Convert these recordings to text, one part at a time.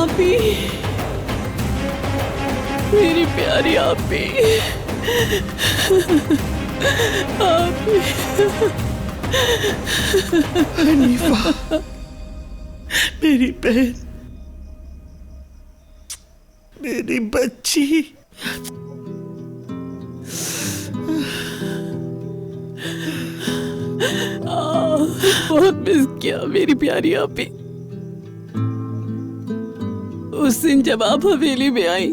आपी, मेरी प्यारी आपी, आपी। हनीफा, मेरी बहन, मेरी बच्ची। बहुत मिस किया मेरी प्यारी आपी। उस दिन जब आप हवेली में आई,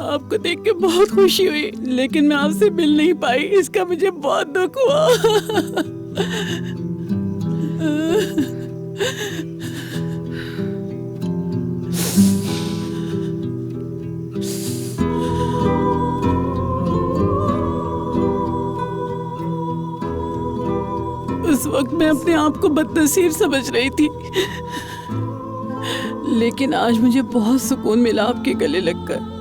आपको देख के बहुत खुशी हुई, लेकिन मैं आपसे मिल नहीं पाई, इसका मुझे बहुत दुख हुआ। उस वक्त मैं अपने आप को बदनसीब समझ रही थी, लेकिन आज मुझे बहुत सुकून मिला आपके गले लगकर।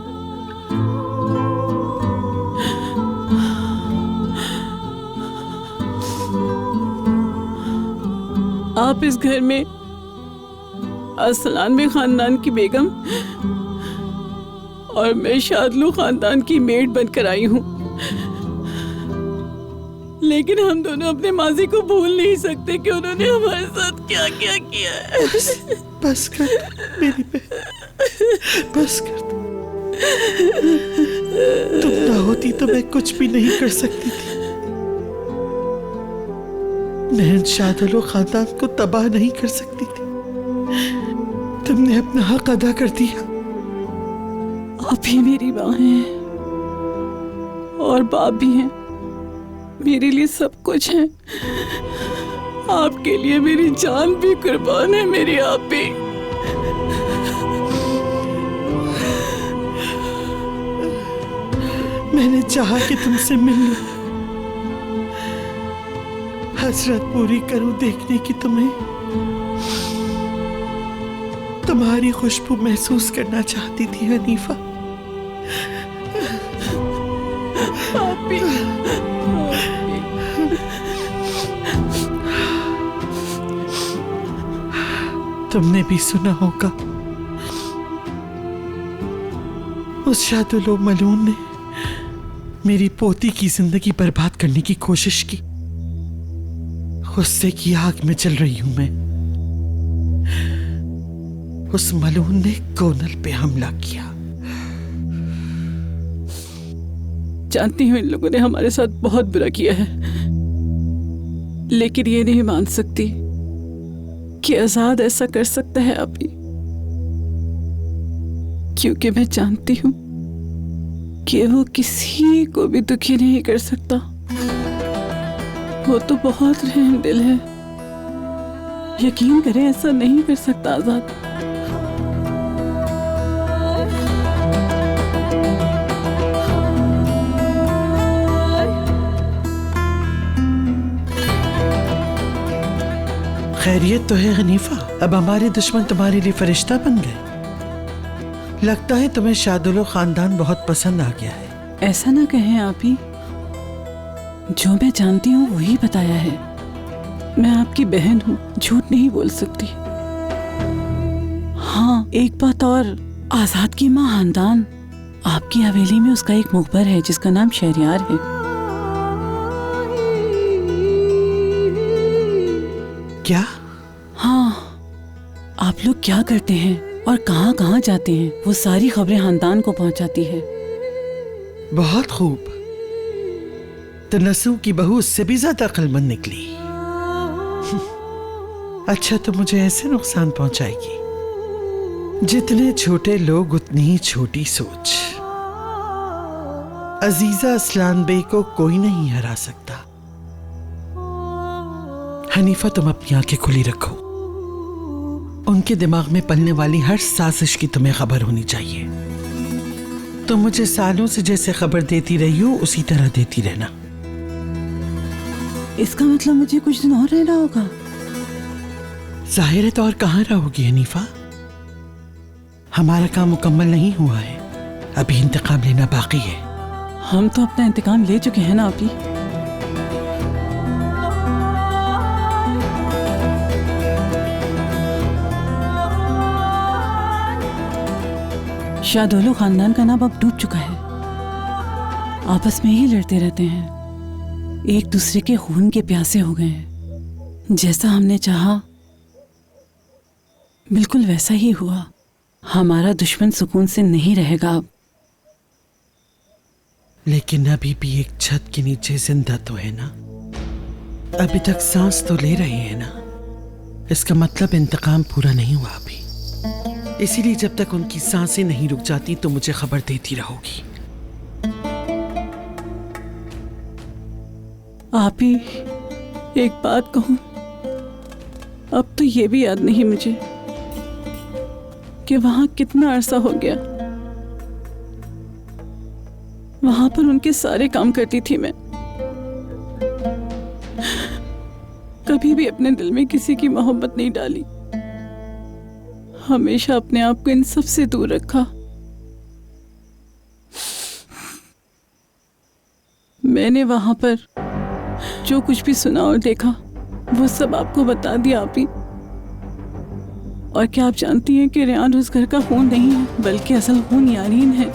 आप इस घर में असलानवी खानदान की बेगम और मैं शादलू खानदान की मेड बनकर आई हूँ, लेकिन हम दोनों अपने माजी को भूल नहीं सकते कि उन्होंने हमारे साथ क्या क्या किया है। बस कर मेरी बहन, बस कर। तुम ना होती तो मैं कुछ भी नहीं कर सकती थी। मैं इन शादुल खानदान को तबाह नहीं कर सकती थी। तुमने अपना हक अदा कर दिया। आप ही मेरी माँ हैं और बाप भी हैं, मेरे लिए सब कुछ है। आपके लिए मेरी जान भी कुर्बान है मेरी आप भी। मैंने चाहा कि तुमसे मिल लूं, हसरत पूरी करूं देखने की तुम्हें। तुम्हारी खुशबू महसूस करना चाहती थी हनीफा। तुमने भी सुना होगा उस शादुल मलून ने मेरी पोती की जिंदगी बर्बाद करने की कोशिश की। गुस्से की आग में जल रही हूं मैं। उस मलून ने कोनल पे हमला किया। जानती हूँ इन लोगों ने हमारे साथ बहुत बुरा किया है, लेकिन ये नहीं मान सकती कि आजाद ऐसा कर सकता है अभी, क्योंकि मैं जानती हूँ कि वो किसी को भी दुखी नहीं कर सकता। वो तो बहुत रहम दिल है। यकीन करें ऐसा नहीं कर सकता आजाद। खैरियत तो है हनीफा? अब हमारे दुश्मन तुम्हारे लिए फरिश्ता बन गए। लगता है तुम्हें शादुल खानदान बहुत पसंद आ गया है। ऐसा ना कहें आप ही, जो मैं जानती हूँ वही बताया है। मैं आपकी बहन हूँ, झूठ नहीं बोल सकती। हाँ, एक बात और, आजाद की माँ खानदान आपकी हवेली में उसका एक मुखबर है जिसका नाम शहरयार है। क्या? हाँ, आप लोग क्या करते हैं और कहाँ कहाँ जाते हैं, वो सारी खबरें खानदान को पहुँचाती है। बहुत खूब। तो नसू की बहू उससे भी ज्यादा अक्लमंद निकली। अच्छा, तो मुझे ऐसे नुकसान पहुंचाएगी। जितने छोटे लोग उतनी ही छोटी सोच। अजीजा असलान बे को कोई नहीं हरा सकता। हनीफा, तुम अपनी आंखें खुली रखो। उनके दिमाग में पलने वाली हर साजिश की तुम्हें खबर होनी चाहिए। तुम मुझे सालों से जैसे खबर देती रही हो उसी तरह देती रहना। इसका मतलब मुझे कुछ दिन और रहना होगा? जाहिर है, तो और कहाँ रहोगी हनीफा? हमारा काम मुकम्मल नहीं हुआ है, अभी इंतकाम लेना बाकी है। हम तो अपना इंतकाम ले चुके हैं ना अभी। शादुल खानदान का नाम अब डूब चुका है। आपस में ही लड़ते रहते हैं, एक दूसरे के खून के प्यासे हो गए हैं। जैसा हमने चाहा बिल्कुल वैसा ही हुआ। हमारा दुश्मन सुकून से नहीं रहेगा अब। लेकिन अभी भी एक छत के नीचे जिंदा तो है ना? अभी तक सांस तो ले रहे हैं ना? इसका मतलब इंतकाम पूरा नहीं हुआ अभी। इसीलिए जब तक उनकी सांसें नहीं रुक जाती तो मुझे खबर देती रहोगी। आप ही एक बात कहूं, अब तो ये भी याद नहीं मुझे कि वहां कितना अरसा हो गया। वहां पर उनके सारे काम करती थी मैं। कभी भी अपने दिल में किसी की मोहब्बत नहीं डाली, हमेशा अपने आप को इन सब से दूर रखा। मैंने वहां पर जो कुछ भी सुना और देखा वो सब आपको बता दिया आप ही। और क्या आप जानती हैं कि रेहान उस घर का खून नहीं है, बल्कि असल खून यारीन है।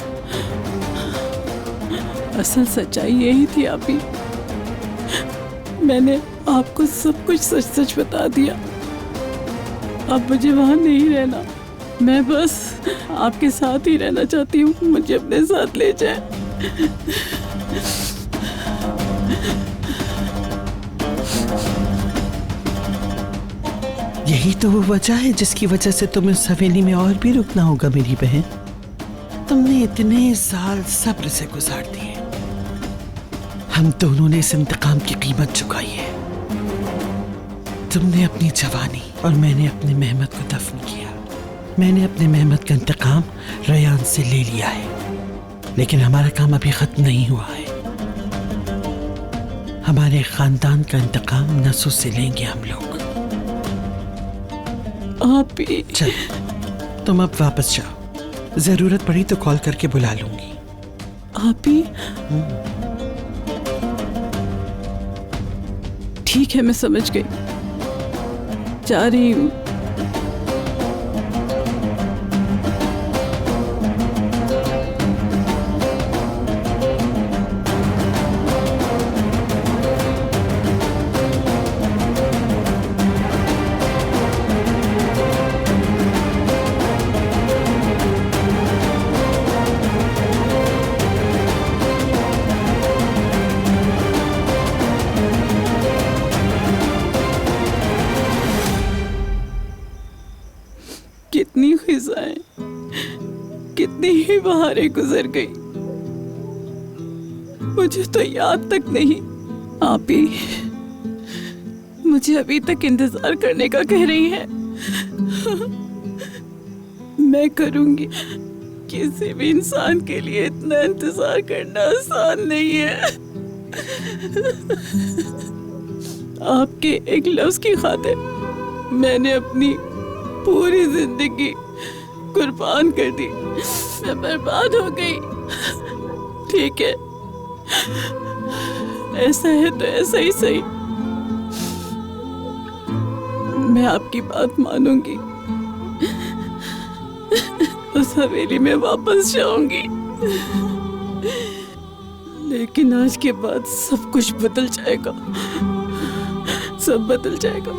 असल सच्चाई यही थी आप ही। मैंने आपको सब कुछ सच सच बता दिया। अब मुझे वहां नहीं रहना, मैं बस आपके साथ ही रहना चाहती हूँ। मुझे अपने साथ ले जाए। यही तो वो वजह है जिसकी वजह से तुम्हें उस हवेली में और भी रुकना होगा मेरी बहन। तुमने इतने साल सब्र से गुजार दिए, हम दोनों ने इस इंतकाम की कीमत चुकाई है। तुमने अपनी जवानी और मैंने अपनी मेहनत को दफन किया। मैंने अपने मेहनत का इंतकाम रयान से ले लिया है, लेकिन हमारा काम अभी खत्म नहीं हुआ है। हमारे खानदान का इंतकाम नसों से लेंगे हम लोग। आप भी चल, तुम अब वापस जाओ। जरूरत पड़ी तो कॉल करके बुला लूंगी। आप भी ठीक है, मैं समझ गई, जा रही हूँ। कितनी खिज़ाएं, कितनी ही बहारें गुजर गई, मुझे तो याद तक नहीं। आप ही मुझे अभी तक इंतजार करने का कह रही हैं। मैं करूंगी। किसी भी इंसान के लिए इतना इंतजार करना आसान नहीं है। आपके एक लफ्ज की खातिर मैंने अपनी पूरी जिंदगी कुर्बान कर दी। मैं बर्बाद हो गई। ठीक है, ऐसा है तो ऐसा ही सही। मैं आपकी बात मानूंगी, उस हवेली में वापस जाऊंगी, लेकिन आज के बाद सब कुछ बदल जाएगा। सब बदल जाएगा।